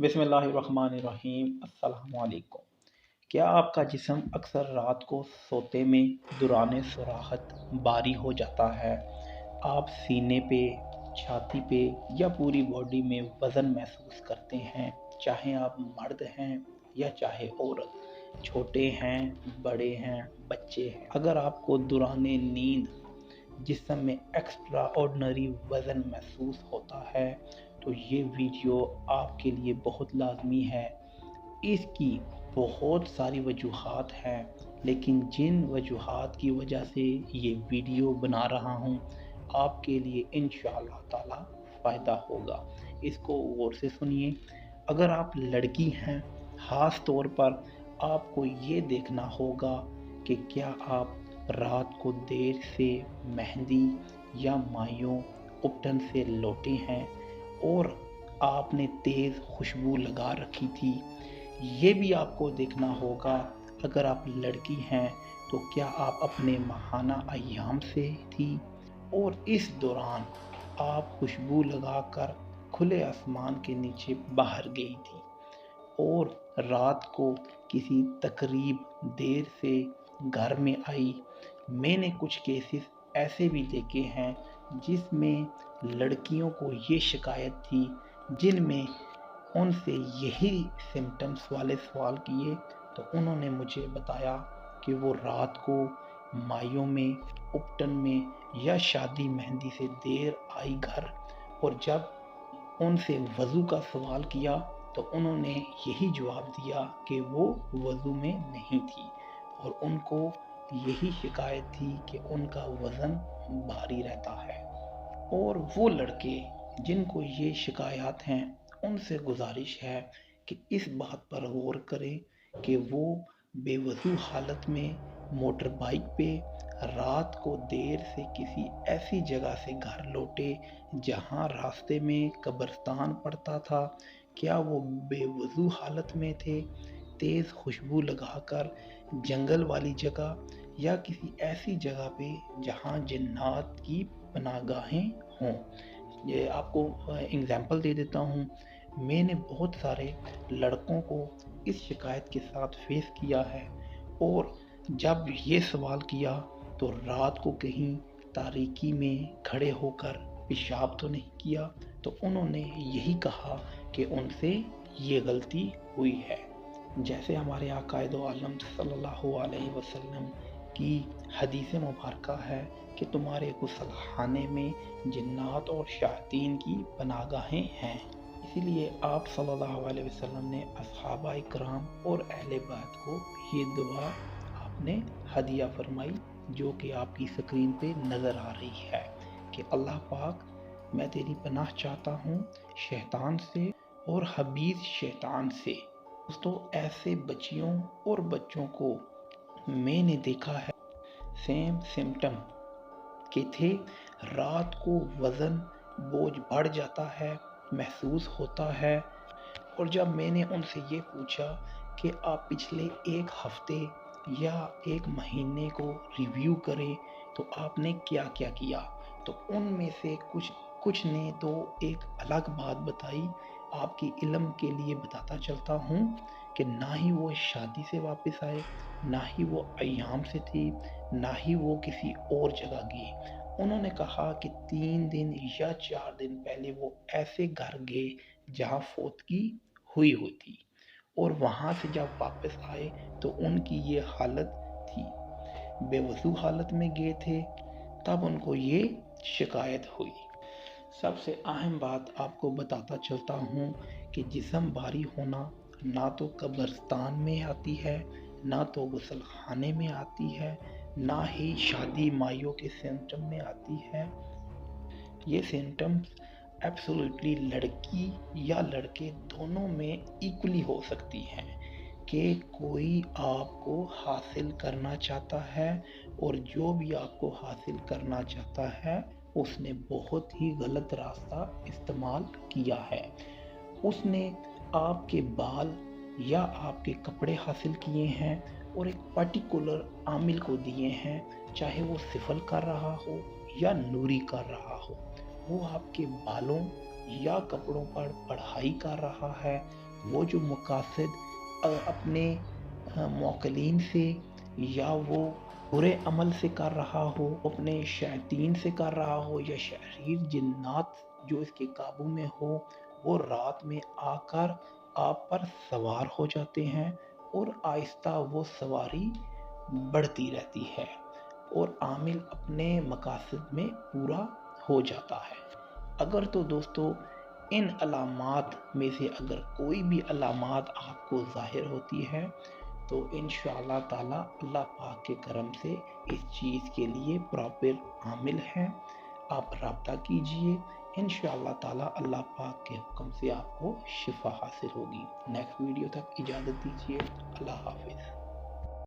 बिस्मिल्लाहिर्रहमानिर्रहीम। अस्सलाम वालेकुम। क्या आपका जिस्म अक्सर रात को सोते में दौरान सुराहत भारी हो जाता है? आप सीने पे, छाती पे या पूरी बॉडी में वज़न महसूस करते हैं, चाहे आप मर्द हैं या चाहे औरत, छोटे हैं, बड़े हैं, बच्चे हैं। अगर आपको दौरान नींद जिस्म में एक्स्ट्रा ऑर्डिनरी वज़न महसूस होता है तो ये वीडियो आपके लिए बहुत लाजमी है। इसकी बहुत सारी वजूहात हैं, लेकिन जिन वजूहात की वजह से ये वीडियो बना रहा हूँ आपके लिए इंशाअल्लाह ताला फ़ायदा होगा। इसको गौर से सुनिए। अगर आप लड़की हैं, ख़ास तौर पर आपको ये देखना होगा कि क्या आप रात को देर से मेहंदी या मायों उपटन से लौटे हैं और आपने तेज़ खुशबू लगा रखी थी। ये भी आपको देखना होगा अगर आप लड़की हैं तो क्या आप अपने माहाना अय्याम से थी और इस दौरान आप खुशबू लगाकर खुले आसमान के नीचे बाहर गई थी और रात को किसी तकरीब देर से घर में आई। मैंने कुछ केसेस ऐसे भी देखे हैं जिसमें लड़कियों को ये शिकायत थी, जिनमें उनसे यही सिम्टम्स वाले सवाल किए तो उन्होंने मुझे बताया कि वो रात को मायों में, उपटन में या शादी मेहंदी से देर आई घर, और जब उनसे वज़ू का सवाल किया तो उन्होंने यही जवाब दिया कि वो वज़ू में नहीं थी और उनको यही शिकायत थी कि उनका वज़न भारी रहता है। और वो लड़के जिनको ये शिकायत हैं उनसे गुजारिश है कि इस बात पर गौर करें कि वो बेवजू हालत में मोटर बाइक पे रात को देर से किसी ऐसी जगह से घर लौटे जहां रास्ते में कब्रिस्तान पड़ता था। क्या वो बेवजू हालत में थे, तेज़ खुशबू लगाकर जंगल वाली जगह या किसी ऐसी जगह पे जहां जिन्नात की पनाहगाहें हों। ये आपको एग्जांपल दे देता हूँ। मैंने बहुत सारे लड़कों को इस शिकायत के साथ फेस किया है और जब ये सवाल किया तो रात को कहीं तारीकी में खड़े होकर पेशाब तो नहीं किया, तो उन्होंने यही कहा कि उनसे ये गलती हुई है। जैसे हमारे आकायद आलम सल्लल्लाहु अलैहि वसल्लम की हदीस मुबारका है कि तुम्हारे गुसलखाने में जिन्नात और शायातीन की पनाहगाहें हैं। इसीलिए आप सल्लल्लाहु अलैहि वसल्लम ने असहाबा इकराम और अहले बैत को ये दुआ आपने हदिया फरमाई, जो कि आपकी स्क्रीन पे नज़र आ रही है कि अल्लाह पाक, मैं तेरी पनाह चाहता हूँ शैतान से और हबीज शैतान से। दोस्तों, ऐसे बच्चियों और बच्चों को मैंने देखा है सेम सिम्टम के थे। रात को वज़न बोझ बढ़ जाता है, महसूस होता है। और जब मैंने उनसे ये पूछा कि आप पिछले एक हफ्ते या एक महीने को रिव्यू करें तो आपने क्या क्या किया, तो उनमें से कुछ ने तो एक अलग बात बताई। आपकी इल्म के लिए बताता चलता हूँ कि ना ही वो शादी से वापस आए, ना ही वो अय्याम से थी, ना ही वो किसी और जगह गए। उन्होंने कहा कि 3 दिन या 4 दिन पहले वो ऐसे घर गए जहाँ फौतगी हुई थी और वहाँ से जब वापस आए तो उनकी ये हालत थी। बेवजू हालत में गए थे, तब उनको ये शिकायत हुई। सबसे अहम बात आपको बताता चलता हूँ कि जिस्म भारी होना ना तो कब्रिस्तान में आती है, ना तो गुसलखाने में आती है, ना ही शादी माइयों के सिम्टम में आती है। ये सिम्टम्स एब्सोल्युटली लड़की या लड़के दोनों में इक्वली हो सकती हैं कि कोई आपको हासिल करना चाहता है और जो भी आपको हासिल करना चाहता है उसने बहुत ही गलत रास्ता इस्तेमाल किया है। उसने आपके बाल या आपके कपड़े हासिल किए हैं और एक पर्टिकुलर आमिल को दिए हैं, चाहे वो सिफल कर रहा हो या नूरी कर रहा हो। वो आपके बालों या कपड़ों पर पढ़ाई कर रहा है وہ جو مقاصد اپنے موکلین سے یا وہ برے عمل سے کر رہا ہو، اپنے شیاطین سے کر رہا ہو یا شریر جنات جو اس کے قابو میں ہو، وہ رات میں آ کر آپ پر سوار ہو جاتے ہیں اور آہستہ وہ سواری بڑھتی رہتی ہے اور عامل اپنے مقاصد میں پورا ہو جاتا ہے۔ اگر تو دوستو ان علامات میں سے اگر کوئی بھی علامات آپ کو ظاہر ہوتی ہے تو انشاءاللہ تعالی اللہ پاک کے کرم سے اس چیز کے لیے پراپر عامل ہیں، آپ رابطہ کیجئے، انشاءاللہ تعالی اللہ پاک کے حکم سے آپ کو شفا حاصل ہوگی۔ نیکسٹ ویڈیو تک اجازت دیجئے، اللہ حافظ۔